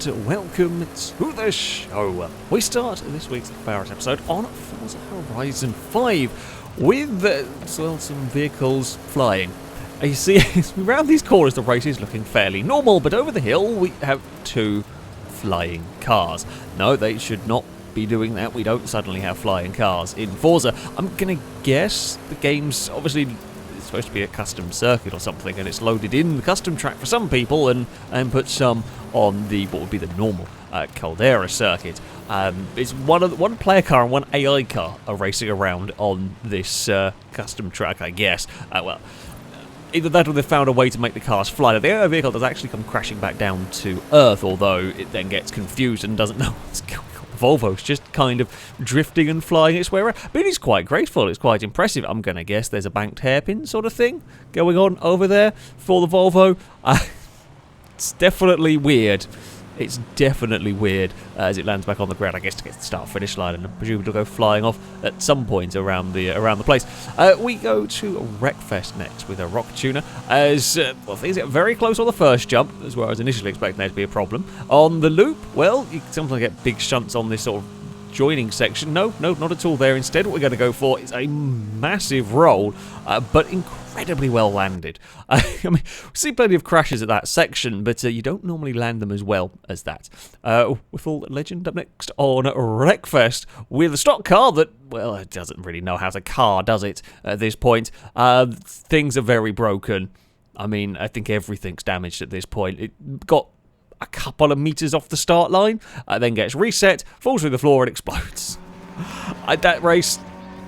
and welcome to the show. We start this week's FailRace episode on Forza Horizon 5 with some vehicles flying. You see, around these corners the race is looking fairly normal, but over the hill we have two flying cars. No, they should not be doing that. We don't suddenly have flying cars in Forza. I'm gonna guess the game's obviously supposed to be a custom circuit or something, and it's loaded in the custom track for some people and put some on the what would be the normal Caldera circuit. It's one player car and one AI car are racing around on this custom track, I guess. Well, either that or they've found a way to make the cars fly. Now, the AI vehicle does actually come crashing back down to Earth, although it then gets confused and doesn't know what's going on. Volvo's just kind of drifting and flying its way around. But it's quite graceful, it's quite impressive. I'm going to guess there's a banked hairpin sort of thing going on over there for the Volvo. It's definitely weird. It's definitely weird as it lands back on the ground, I guess, to get to the start-finish line, and I presume it'll go flying off at some point around the place. We go to Wreckfest next with a rock tuner, as things get very close on the first jump, as where I was initially expecting there to be a problem. On the loop, well, you sometimes get big shunts on this sort of joining section. No, not at all there. Instead, what we're going to go for is a massive roll, but incredibly well landed. I mean, we see plenty of crashes at that section, but you don't normally land them as well as that. Whiffle Legend up next on Wreckfest with a stock car that, well, it doesn't really know how to car, does it, at this point? Things are very broken. I mean, I think everything's damaged at this point. It got a couple of meters off the start line, then gets reset, falls through the floor and explodes. That race,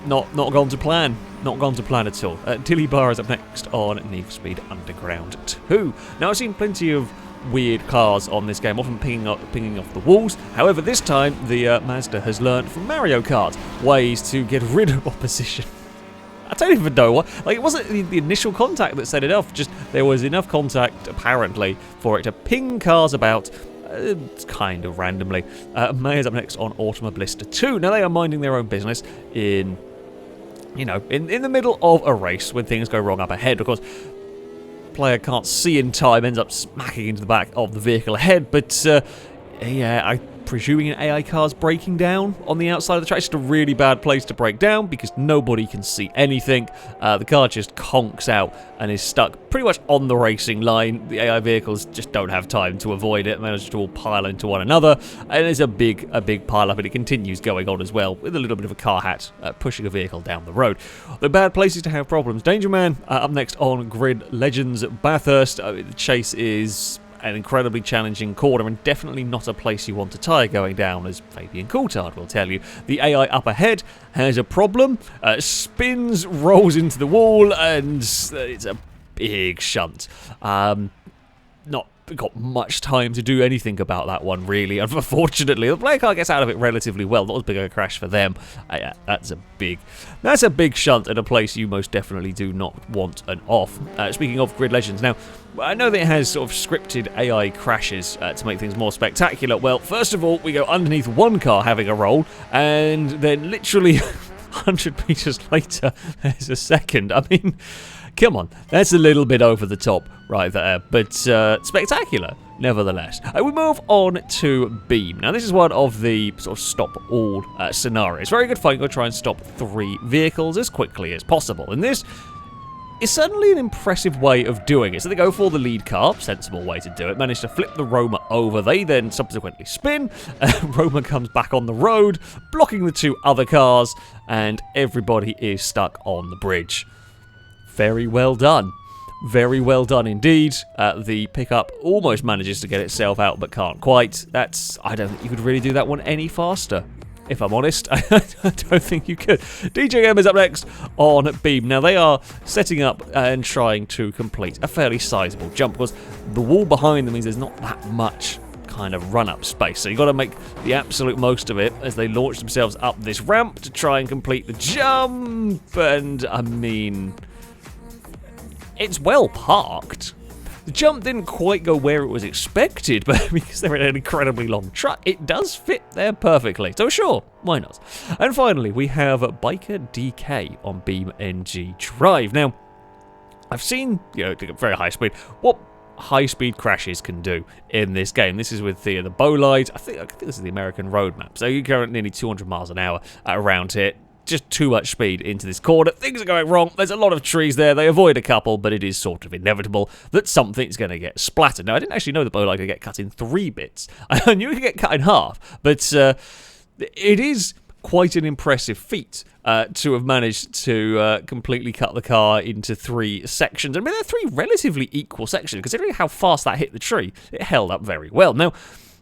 not gone to plan. Not gone to plan at all. Tilly Bar is up next on Need for Speed Underground 2. Now, I've seen plenty of weird cars on this game, often pinging off the walls. However, this time, the Mazda has learned from Mario Kart ways to get rid of opposition. I don't even know what. Like, it wasn't the initial contact that set it off, just there was enough contact, apparently, for it to ping cars about kind of randomly. Mayer's up next on Automobilista 2. Now, they are minding their own business in the middle of a race when things go wrong up ahead. Of course, player can't see in time, ends up smacking into the back of the vehicle ahead, but I'm presuming an AI car's breaking down on the outside of the track. It's just a really bad place to break down because nobody can see anything. The car just conks out and is stuck pretty much on the racing line. The AI vehicles just don't have time to avoid it, and they just all pile into one another. And there's a big pile up, and it continues going on as well with a little bit of a car hat pushing a vehicle down the road. The bad places to have problems. Danger Man up next on Grid Legends Bathurst. The chase is an incredibly challenging corner and definitely not a place you want to tire going down, as Fabian Coulthard will tell you. The AI up ahead has a problem, spins, rolls into the wall, and it's a big shunt. Not got much time to do anything about that one, really. Unfortunately, the player car gets out of it relatively well. Not as big a crash for them. That's a big shunt at a place you most definitely do not want an off. Speaking of Grid Legends, now, I know that it has sort of scripted AI crashes to make things more spectacular. Well, first of all, we go underneath one car having a roll, and then literally 100 meters later, there's a second. I mean, come on, that's a little bit over the top right there, but spectacular nevertheless. We move on to Beam. Now, this is one of the sort of stop all scenarios. Very good fun. Go try and stop 3 vehicles as quickly as possible. And this is certainly an impressive way of doing it. So they go for the lead car, sensible way to do it, manage to flip the Roma over. They then subsequently spin. Roma comes back on the road, blocking the 2 other cars, and everybody is stuck on the bridge. Very well done. Very well done indeed. The pickup almost manages to get itself out, but can't quite. I don't think you could really do that one any faster, if I'm honest. I don't think you could. DJM is up next on Beam. Now, they are setting up and trying to complete a fairly sizable jump, because the wall behind them means there's not that much kind of run-up space. So you've got to make the absolute most of it as they launch themselves up this ramp to try and complete the jump. And, I mean, it's well parked. The jump didn't quite go where it was expected, but because they're in an incredibly long truck, it does fit there perfectly. So sure, why not? And finally, we have Biker DK on BeamNG Drive. Now, I've seen, at very high speed, what high-speed crashes can do in this game. This is with the Bolide. I think this is the American road map. So you're going nearly 200 miles an hour around here. Just too much speed into this corner. Things are going wrong. There's a lot of trees there. They avoid a couple, but it is sort of inevitable that something's going to get splattered. Now, I didn't actually know the Bolide could get cut in 3 bits. I knew it could get cut in half, but it is quite an impressive feat to have managed to completely cut the car into 3 sections. I mean, they're 3 relatively equal sections. Considering how fast that hit the tree, it held up very well. Now,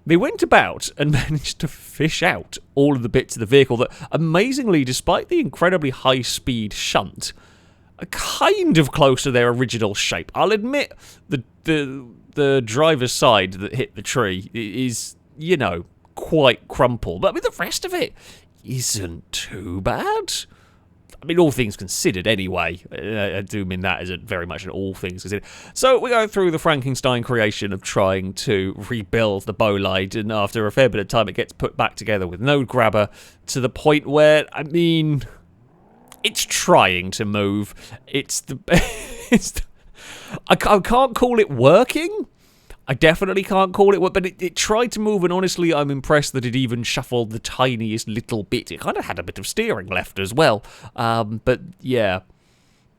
they went about and managed to fish out all of the bits of the vehicle that, amazingly, despite the incredibly high-speed shunt, are kind of close to their original shape. I'll admit the driver's side that hit the tree is, you know, quite crumpled. But I mean, the rest of it isn't too bad. I mean, all things considered, anyway. I do mean that as very much an all things considered. So we're going through the Frankenstein creation of trying to rebuild the Bolide, and after a fair bit of time, it gets put back together with no grabber to the point where, I mean, it's trying to move. I can't call it working. I definitely can't call it, but it tried to move, and honestly, I'm impressed that it even shuffled the tiniest little bit. It kind of had a bit of steering left as well. But yeah,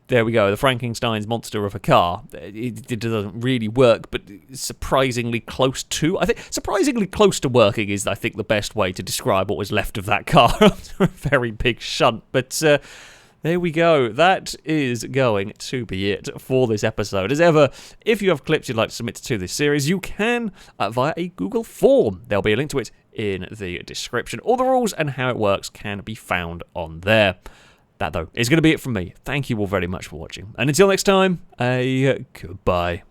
there we go. The Frankenstein's monster of a car. It doesn't really work, but surprisingly close to. I think surprisingly close to working is, I think, the best way to describe what was left of that car after a very big shunt. But there we go. That is going to be it for this episode. As ever, if you have clips you'd like to submit to this series, you can via a Google form. There'll be a link to it in the description. All the rules and how it works can be found on there. That, though, is going to be it from me. Thank you all very much for watching. And until next time, goodbye.